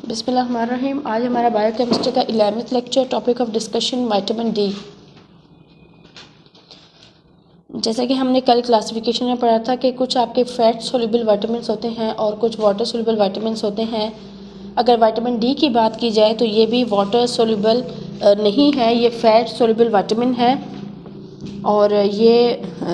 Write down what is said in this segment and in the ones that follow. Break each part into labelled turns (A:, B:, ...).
A: बिस्मिल्लाहिर्रहमानिर्रहीम। आज हमारा बायोकेमिस्ट्री का 11th lecture, topic of discussion vitamin D. जैसा कि हमने कल क्लासिफिकेशन में पढ़ा था कि कुछ आपके फैट सोल्यूबल विटामिन्स होते हैं और कुछ वाटर सोल्यूबल विटामिन्स होते हैं। अगर विटामिन डी की बात की जाए तो ये भी वाटर सोल्यूबल नहीं है, ये फैट सोल्यूबल विटामिन है और ये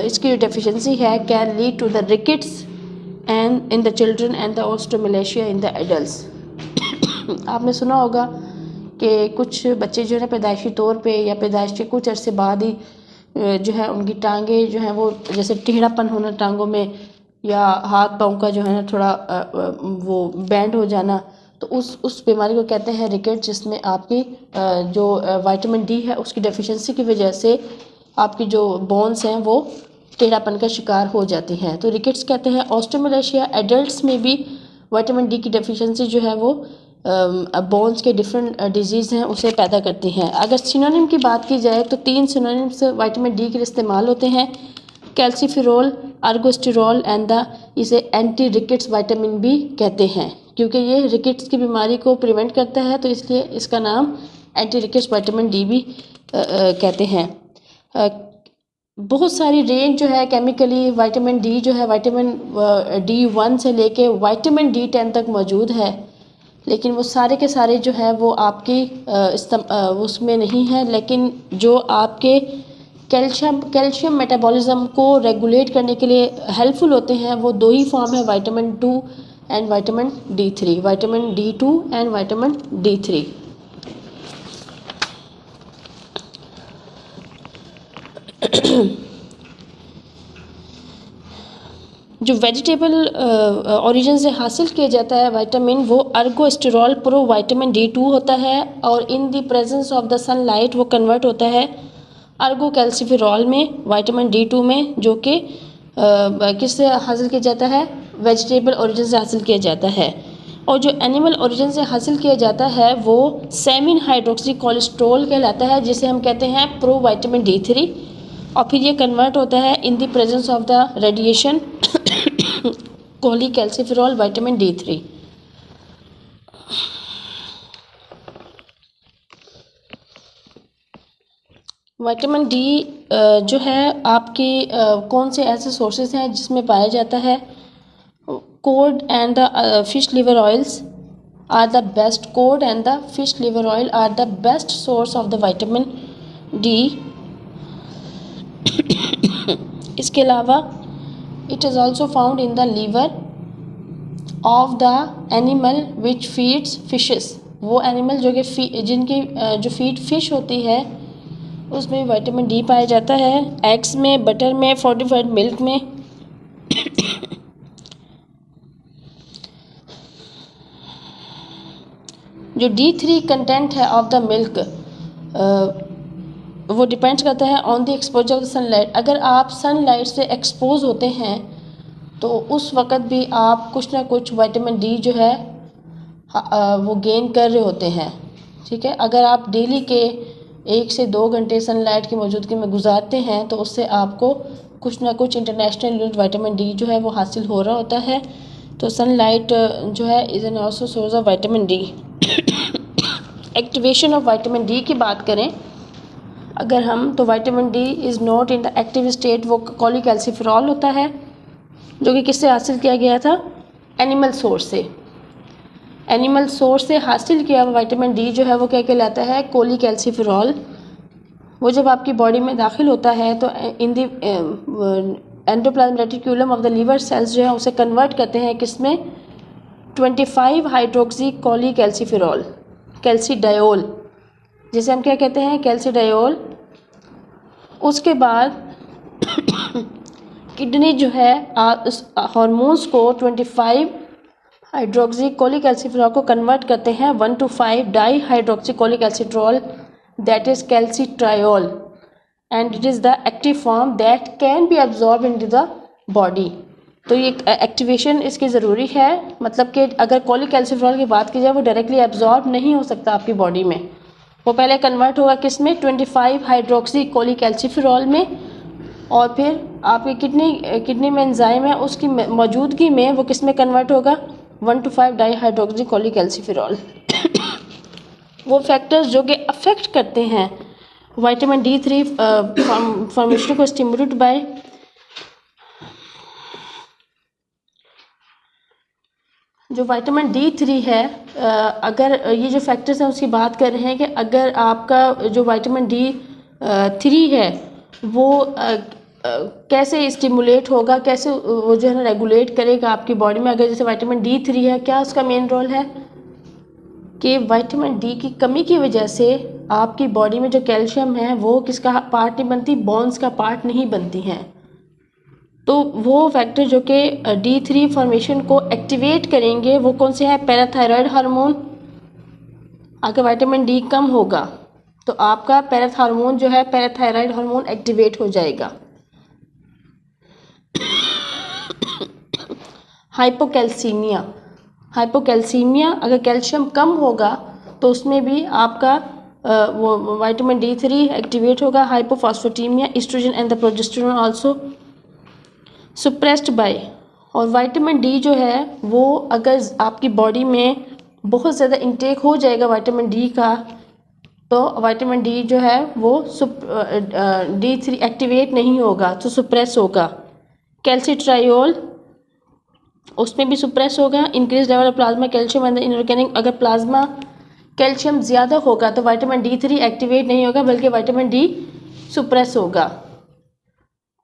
A: इसकी जो डेफिशिएंसी है can lead to the rickets and in the children and the osteomalacia in the adults. आपने सुना होगा कि कुछ बच्चे जो है पैदाइशी तौर पे या पैदाइश के कुछ अरसे बाद ही जो है उनकी टांगें जो हैं वो जैसे टेढ़ापन होना टांगों में या हाथ पाँव का जो है ना थोड़ा वो बैंड हो जाना, तो उस बीमारी को कहते हैं रिकेट, जिसमें आपकी जो विटामिन डी है उसकी डेफिशिएंसी की वजह से आपकी जो बोन्स हैं वो टेढ़ापन का शिकार हो जाती हैं, तो रिकेट्स कहते हैं। ऑस्ट्रोमलेशिया एडल्ट्स में भी विटामिन डी की डेफिशिएंसी जो है वो बोन्स के डिफरेंट डिजीज़ हैं उसे पैदा करती हैं। अगर सिनोनिम की बात की जाए तो 3 सिनोनिम्स विटामिन डी के इस्तेमाल होते हैं, कैल्सीफेरोल, अर्गोस्टेरॉल एंड द इसे एंटी रिकेट्स विटामिन भी कहते हैं, क्योंकि ये रिकेट्स की बीमारी को प्रिवेंट करता है तो इसलिए इसका नाम एंटी रिकेट्स विटामिन डी भी कहते हैं। बहुत सारी रेंज जो है केमिकली विटामिन डी जो है विटामिन D1 से लेके विटामिन D10 तक मौजूद है, लेकिन वो सारे के सारे जो है वो आपकी उसमें नहीं है, लेकिन जो आपके कैल्शियम मेटाबॉलिज्म को रेगुलेट करने के लिए हेल्पफुल होते हैं वो 2 ही फॉर्म है, vitamin 2 and vitamin D3, vitamin D2 and vitamin D3। जो वेजिटेबल ओरिजिन से हासिल किया जाता है विटामिन वो अर्गोस्टेरॉल प्रो विटामिन D2 होता है और इन the presence of the sunlight वो कन्वर्ट होता है अर्गो कैल्सीफेरॉल में विटामिन D2 में, जो कि किससे हासिल किया जाता है, वेजिटेबल ओरिजिन से हासिल किया जाता है। और जो एनिमल ओरिजिन से हासिल किया जाता है वो सेमिन हाइड्रोक्सी कोलेस्ट्रॉल कहलाता है, जिसे हम कहते हैं प्रो विटामिन D3, और फिर ये कन्वर्ट होता है in the presence of the radiation cholecalciferol vitamin D3। Vitamin D जो है आपकी कौन से ऐसे सोर्सेज हैं जिसमें पाया जाता है, cod and the fish liver oils are the best, cod and the fish liver oil are the best source of the vitamin D. इसके अलावा it is also found in the liver of the animal which feeds fishes, वो animal जो कि जिनकी जो feed fish होती है उसमें विटामिन डी पाया जाता है, एग्स में, बटर में, फोर्टिफाइड मिल्क में। जो D3 कंटेंट है ऑफ द मिल्क वो डिपेंड्स करता है on the exposure of the sunlight. अगर आप सनलाइट से एक्सपोज होते हैं तो उस वक़्त भी आप कुछ ना कुछ विटामिन डी जो है वो गेन कर रहे होते हैं, ठीक है। अगर आप डेली के 1 से 2 घंटे सनलाइट की मौजूदगी में गुजारते हैं तो उससे आपको कुछ ना कुछ इंटरनेशनल यूनिट विटामिन डी जो है वो हासिल हो रहा होता है, तो सनलाइट जो है is an also source of vitamin D. Activation of vitamin D की बात करें अगर हम, तो vitamin D is not in the active state, वो कोलीकैल्सीफेरॉल होता है जो कि किससे हासिल किया गया था, एनिमल सोर्स से। एनिमल सोर्स से हासिल किया हुआ विटामिन डी जो है वो क्या कहलाता है, कोलीकैल्सीफेरॉल। वो जब आपकी बॉडी में दाखिल होता है तो in the endoplasmic reticulum of the liver cells जो है उसे कन्वर्ट करते हैं किसमें, 25 हाइड्रोक्सी कोलीकैल्सीफेरॉल, कैल्सीडायोल, जिसे हम क्या कहते हैं, कैल्सीडायोल। उसके बाद किडनी जो है हार्मोन्स को 25 हाइड्रोक्सी कोलीकैल्सीफेरॉल को कन्वर्ट करते हैं 1 to 5 di hydroxy cholecalciferol, that is calcitriol, and it is the active form that can be absorb into the body. तो ये एक्टिवेशन इसकी ज़रूरी है, मतलब कि अगर कोलीकैल्सीफेरॉल की बात की जाए वो डायरेक्टली एब्जॉर्ब नहीं हो सकता आपकी बॉडी में, वो पहले कन्वर्ट होगा किस में, 25 हाइड्रोक्सी कोलीकैल्सीफेरॉल में, और फिर आपकी किडनी में एंजाइम है उसकी मौजूदगी में वो किस में कन्वर्ट होगा, 1,2,5 डाईहाइड्रोक्सी कोलीकैल्सिफेरॉल। वो फैक्टर्स जो कि अफेक्ट करते हैं विटामिन D3 फॉर्मेशन को स्टिमुलेट बाय जो विटामिन D3 है, अगर ये जो फैक्टर्स हैं उसकी बात कर रहे हैं कि अगर आपका जो विटामिन D3 है वो कैसे स्टिमुलेट होगा, कैसे वो जो है ना रेगुलेट करेगा आपकी बॉडी में। अगर जैसे विटामिन D3 है, क्या उसका मेन रोल है कि विटामिन D की कमी की वजह से आपकी बॉडी में जो कैल्शियम है वो किसका पार्ट नहीं बनती, बोन्स का पार्ट नहीं बनती हैं। तो वो फैक्टर जो कि D3 फॉर्मेशन को एक्टिवेट करेंगे वो कौन से हैं, पैराथायरॉयड हार्मोन। अगर विटामिन D कम होगा तो आपका पैराथार्मोन जो है, पैराथायरॉयड हार्मोन एक्टिवेट हो जाएगा। हाइपोकैल्सीमिया, हाइपोकैल्सीमिया अगर कैल्शियम कम होगा तो उसमें भी आपका वो विटामिन D3 एक्टिवेट होगा। Hypophosphatemia, estrogen and the progesterone also suppressed by. और विटामिन D जो है वो अगर आपकी बॉडी में बहुत ज़्यादा इंटेक हो जाएगा विटामिन D का, तो विटामिन D जो है वो D3 एक्टिवेट नहीं होगा तो सुप्रेस होगा। कैल्सिट्रायोल उसमें भी सुप्रेस होगा। Increase level of plasma calcium and inorganic, अगर प्लाज्मा कैल्शियम ज़्यादा होगा तो विटामिन D3 एक्टिवेट नहीं होगा बल्कि विटामिन D सुप्रेस होगा।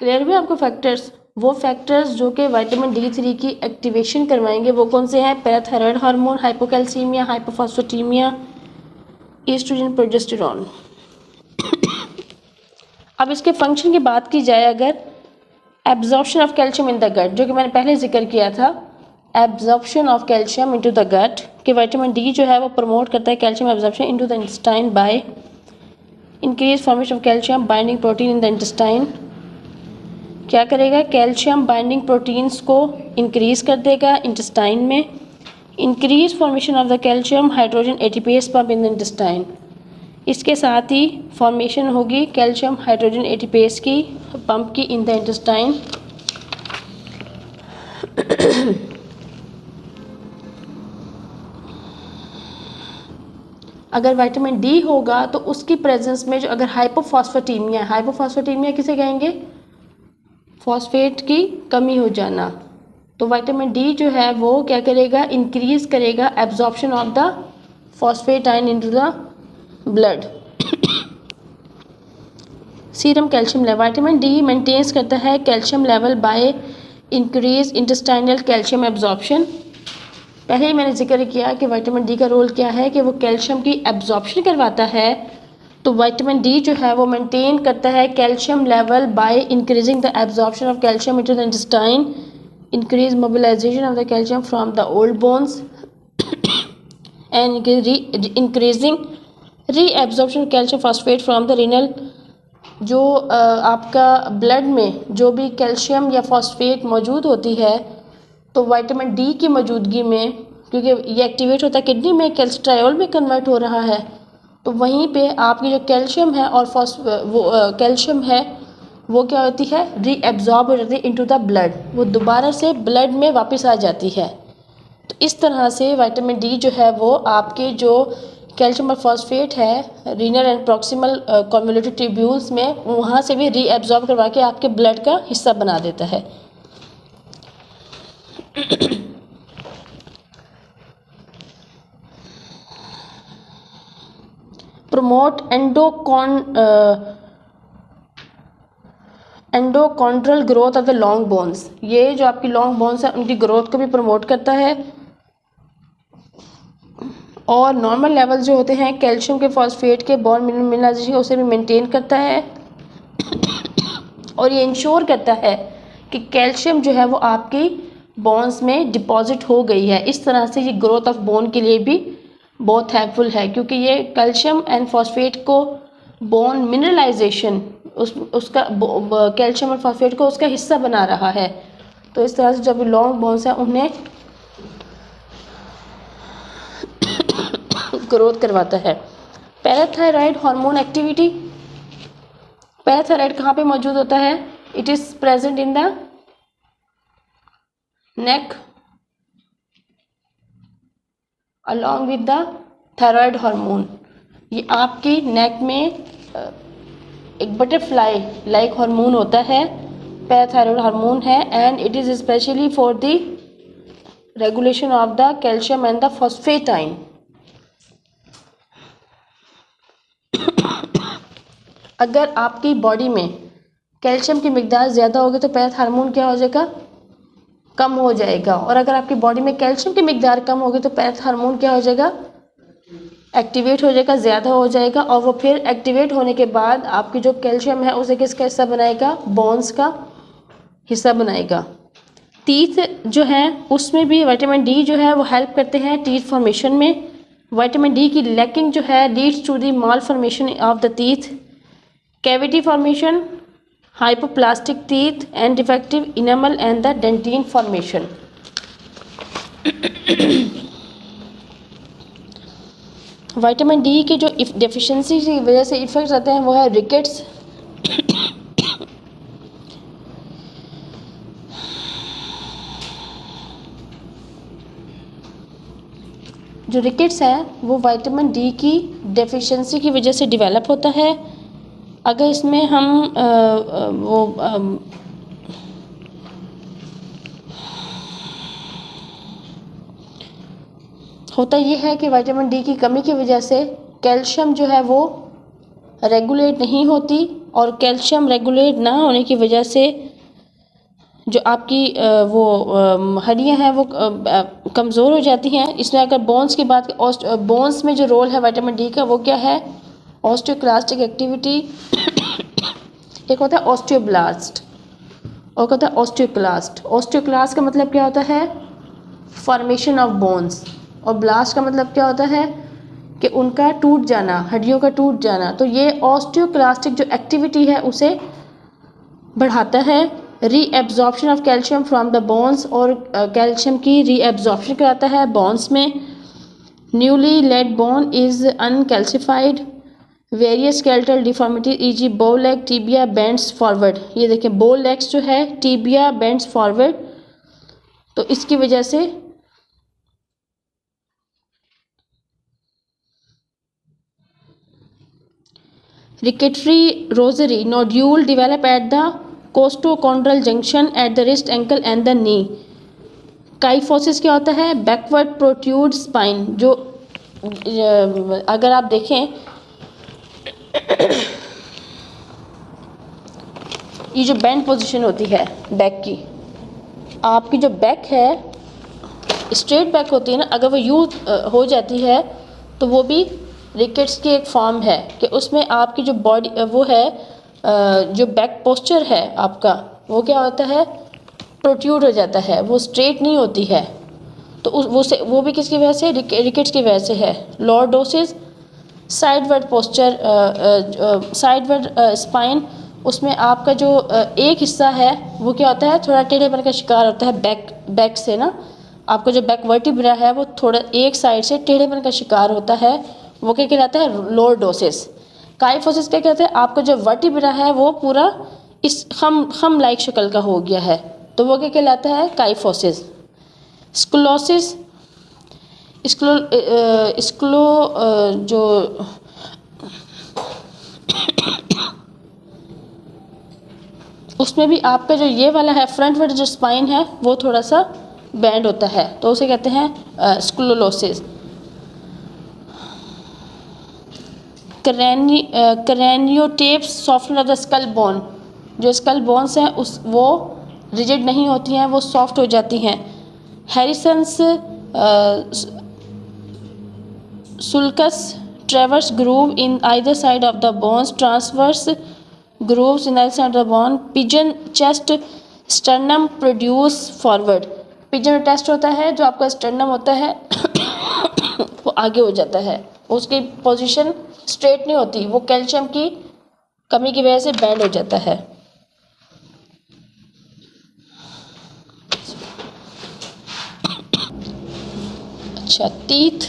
A: क्लियर हुए आपको फैक्टर्स। वो फैक्टर्स जो कि विटामिन D3 की एक्टिवेशन करवाएंगे वो कौन से हैं, parathyroid hormone, hypocalcemia, hypophosphatemia, estrogen, progesterone. अब इसके फंक्शन की बात की जाए, अगर absorption of calcium in the gut, जो कि मैंने पहले जिक्र किया था, absorption of calcium into the gut, कि विटामिन D जो है वो प्रमोट करता है calcium absorption into the intestine by increase formation of calcium binding protein in the intestine. क्या करेगा, कैल्शियम बाइंडिंग प्रोटीन्स को इंक्रीज कर देगा इंटेस्टाइन में। Increase formation of the calcium hydrogen ATPase pump in the intestine, इसके साथ ही formation होगी calcium hydrogen ATPase की पंप की इन द इंटेस्टाइन। अगर विटामिन D होगा तो उसकी प्रेजेंस में जो अगर हाइपोफॉस्फेटीमिया, हाइपोफॉस्फेटीमिया किसे कहेंगे, फॉस्फेट की कमी हो जाना, तो विटामिन D जो है वो क्या करेगा, इंक्रीज करेगा absorption of the phosphate ion into the blood. Serum calcium level, vitamin D maintains करता है calcium level by increase intestinal calcium absorption. पहले ही मैंने जिक्र किया कि विटामिन D का रोल क्या है कि वो कैल्शियम की एब्जॉर्प्शन करवाता है। तो विटामिन D जो है वो मेंटेन करता है calcium level by increasing the absorption of calcium into the intestine, increase mobilisation of the calcium from the old bones and increasing reabsorption calcium phosphate from the renal. जो आपका blood में जो भी कैल्शियम या phosphate मौजूद होती है तो विटामिन D की मौजूदगी में, क्योंकि ये एक्टिवेट होता है किडनी में, कैल्सिट्रायोल में कन्वर्ट हो रहा है, तो वहीं पे आपकी जो कैल्शियम है और कैल्शियम है वो क्या होती है, रीएब्जॉर्ब हो जाती है इनटू द ब्लड, वो दोबारा से ब्लड में वापस आ जाती है। तो इस तरह से विटामिन D जो है वो आपके जो कैल्शियम और फॉस्फेट है रीनल एंड प्रॉक्सिमल कॉन्वोल्यूटिव ट्यूब्यूल्स में, वहाँ से भी रीएब्जॉर्ब करवा के आपके ब्लड का हिस्सा बना देता है। Promote endochondral growth of the long bones, ये जो आपकी लॉन्ग बोन्स है उनकी ग्रोथ को भी प्रमोट करता है। और नॉर्मल लेवल जो होते हैं कैल्शियम के, फॉस्फेट के, बोन मिनरलाइजेशन उसे भी मेंटेन करता है। और ये इंश्योर करता है कि कैल्शियम जो है वो आपकी बोन्स में डिपॉजिट हो गई है। इस तरह से ये ग्रोथ ऑफ बोन के लिए भी बहुत हेल्पफुल है, क्योंकि ये कैल्शियम एंड फॉस्फेट को बोन मिनरलाइजेशन उसका कैल्शियम और फॉस्फेट को उसका हिस्सा बना रहा है। तो इस तरह से जब लॉन्ग बोन्स हैं उन्हें ग्रोथ करवाता है। पैराथायरॉयड हार्मोन एक्टिविटी, पैराथायरॉयड कहाँ पे मौजूद होता है, it is present in the neck, along with the thyroid hormone. ये आपकी नेक में एक बटरफ्लाई लाइक हार्मोन होता है, पैराथायरॉयड हार्मोन है, and it is specially for the regulation of the calcium and the phosphate. अगर आपकी बॉडी में कैल्शियम की मिकदार ज़्यादा होगी तो पैराथायरॉयड हार्मोन क्या हो जाएगा, कम हो जाएगा। और अगर आपकी बॉडी में कैल्शियम की मिकदार कम होगी तो पैराथायरॉयड हार्मोन क्या हो जाएगा, एक्टिवेट हो जाएगा, ज़्यादा हो जाएगा। और वो फिर एक्टिवेट होने के बाद आपकी जो कैल्शियम है उसे किसका हिस्सा बनाएगा, बोन्स का हिस्सा बनाएगा। टीथ जो है उसमें भी विटामिन डी जो है वो हेल्प करते हैं टीथ फॉर्मेशन में। विटामिन डी की लैकिंग जो है leads to the malformation of the teeth, cavity formation, hypoplastic teeth and defective enamel and the dentin formation. Vitamin D की जो डेफिशिएंसी की वजह से इफेक्ट्स आते हैं वो है रिकेट्स, जो रिकेट्स है वो विटामिन डी की डेफिशिएंसी की वजह से डेवलप होता है। अगर इसमें हम होता ये है कि विटामिन डी की कमी की वजह से कैल्शियम जो है वो रेगुलेट नहीं होती, और कैल्शियम रेगुलेट ना होने की वजह से जो आपकी हड्डियां हैं वो कमज़ोर हो जाती हैं। इसमें अगर बोन्स की बात, बोन्स में जो रोल है विटामिन डी का वो क्या है, ऑस्टियोक्लास्टिक एक्टिविटी। एक होता है ऑस्टियोब्लास्ट और होता है ऑस्टियोक्लास्ट। ऑस्टियोक्लास्ट का मतलब क्या होता है, फॉर्मेशन ऑफ बोन्स, और ब्लास्ट का मतलब क्या होता है कि उनका टूट जाना, हड्डियों का टूट जाना। तो ये ऑस्टियोक्लास्टिक जो एक्टिविटी है उसे बढ़ाता है। Reabsorption of calcium from the bones, और कैल्शियम की रीएब्जॉर्प्शन कराता है बोन्स में। Newly laid bone is uncalcified, various skeletal deformity eg. Bow leg, tibia bends forward. ये देखें बोव लेग्स जो है, टीबिया बेंड्स फॉरवर्ड, तो इसकी वजह से rickety rosary nodule develop at the costochondral junction at the wrist ankle and the knee. Kyphosis क्या होता है, बैकवर्ड प्रोट्रूड स्पाइन। जो अगर आप देखें ये जो बेंड पोजीशन होती है बैक की, आपकी जो बैक है स्ट्रेट बैक होती है ना, अगर वो यूँ हो जाती है तो वो भी रिकेट्स की एक फॉर्म है कि उसमें आपकी जो बॉडी वो है, जो बैक पोस्चर है आपका वो क्या होता है, प्रोट्रूड हो जाता है, वो स्ट्रेट नहीं होती है। तो वो भी किसकी वजह से, रिकेट्स की वजह से है। Lordosis sideward posture, sideward spine, उसमें आपका जो एक हिस्सा है वो क्या होता है, थोड़ा टेढ़ेपन का शिकार होता है बैक से ना। आपका जो बैक वर्टिब्रा है वो थोड़ा एक साइड से टेढ़ेपन का शिकार होता है, वो क्या कहलाता है, लॉर्डोसिस। काइफोसिस क्या कहते हैं, आपका जो वर्टिब्रा है वो पूरा इस खम लाइक शक्ल का हो गया है, तो वो क्या कहलाता है, काइफोसिस। स्क्लोसिस, स्क्लो जो उसमें भी आपका जो ये वाला है फ्रंट वाला जो स्पाइन है वो थोड़ा सा बैंड होता है, तो उसे कहते हैं scoliosis. Craniotabes softness of the skull bone, जो स्कल बोन्स हैं वो रिजिड नहीं होती हैं, वो सॉफ्ट हो जाती हैं। Harrison's sulcus traverse groove in either side of the bones, transverse grooves in the center of the bone. Pigeon chest sternum produce forward. Pigeon test होता है, जो आपका स्टर्नम होता है वो आगे हो जाता है, उसकी पोजीशन स्ट्रेट नहीं होती, वो कैल्शियम की कमी की वजह से बैंड हो जाता है। अच्छा, टीथ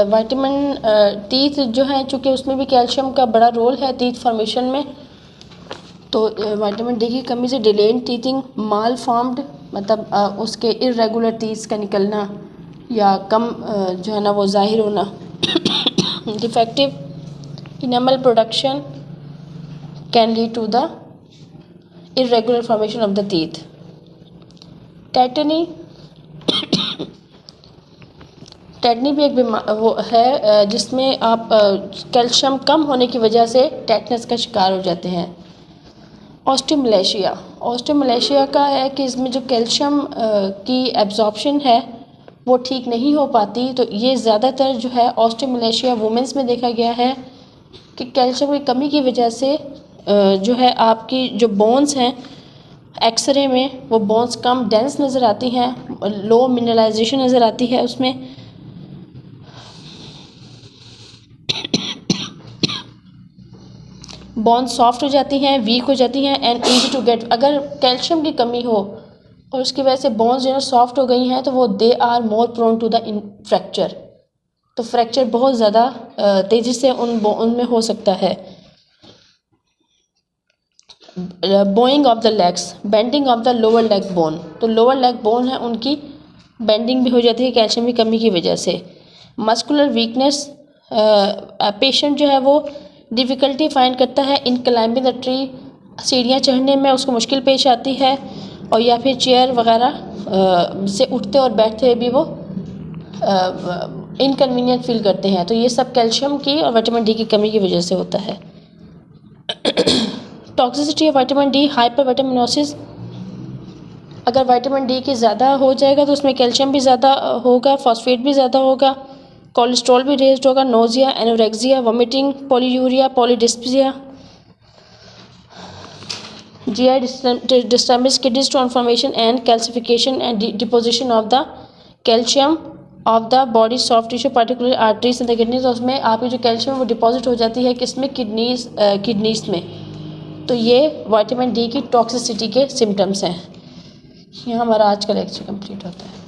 A: विटामिन टीथ जो है, चूँकि उसमें भी कैल्शियम का बड़ा रोल है टीथ फॉर्मेशन में, तो विटामिन डी की कमी से डिलेड टीथिंग, माल फॉर्म्ड मतलब उसके इरेगुलर टीथ का निकलना, या कम जो है ना वो ज़ाहिर होना। Defective enamel production can lead to the irregular formation of the teeth. Tetany tetany भी एक बीमार वो है जिसमें आप कैल्शियम कम होने की वजह से टेटनस का शिकार हो जाते हैं। ऑस्टियोमलेशिया का है कि इसमें जो कैल्शियम की एब्जॉर्प्शन है वो ठीक नहीं हो पाती, तो ये ज़्यादातर जो है ऑस्टियोमलेशिया वुमेंस में देखा गया है कि कैल्शियम की कमी की वजह से जो है आपकी जो बोन्स हैं एक्सरे में वो बोन्स कम डेंस नज़र आती हैं, लो मिनरलाइजेशन नज़र आती है उसमें। बोन्स सॉफ्ट हो जाती हैं, वीक हो जाती हैं एंड इजी टू गेट। अगर कैल्शियम की कमी हो और उसकी वजह से बोन्स जो है सॉफ्ट हो गई हैं तो वो they are more prone to the fracture. तो फ्रैक्चर बहुत ज़्यादा तेज़ी से उनमें हो सकता है। Bowing of the legs, bending of the lower leg bone, तो लोअर लेग बोन है उनकी बेंडिंग भी हो जाती है कैल्शियम की कमी की वजह से। मस्कुलर वीकनेस, पेशेंट जो है वो डिफ़िकल्टी फाइंड करता है इन क्लाइंबिंग द ट्री, सीढ़ियाँ चढ़ने में उसको मुश्किल पेश आती है, और या फिर चेयर वगैरह से उठते और बैठते हुए भी वो इनकन्वीनियंट फील करते हैं। तो ये सब कैल्शियम की और विटामिन डी की कमी की वजह से होता है। Toxicity of vitamin D, hyper vitaminosis, अगर विटामिन डी की ज़्यादा हो जाएगा तो उसमें कैल्शियम भी ज़्यादा होगा, फॉस्फेट भी ज़्यादा होगा, कोलेस्ट्रॉल भी रेज्ड होगा, nausea, anorexia, vomiting, polyuria, polydipsia, GI disturbance, kidney stone formation and calcification and deposition of the calcium of the body soft tissue particularly arteries and the kidneys। तो उसमें आपकी जो कैल्शियम है वो डिपॉजिट हो जाती है किसमें, किडनीज में। तो ये विटामिन डी की टॉक्सिसिटी के सिम्टम्स हैं। यहाँ हमारा आज का लेक्चर कंप्लीट होता है।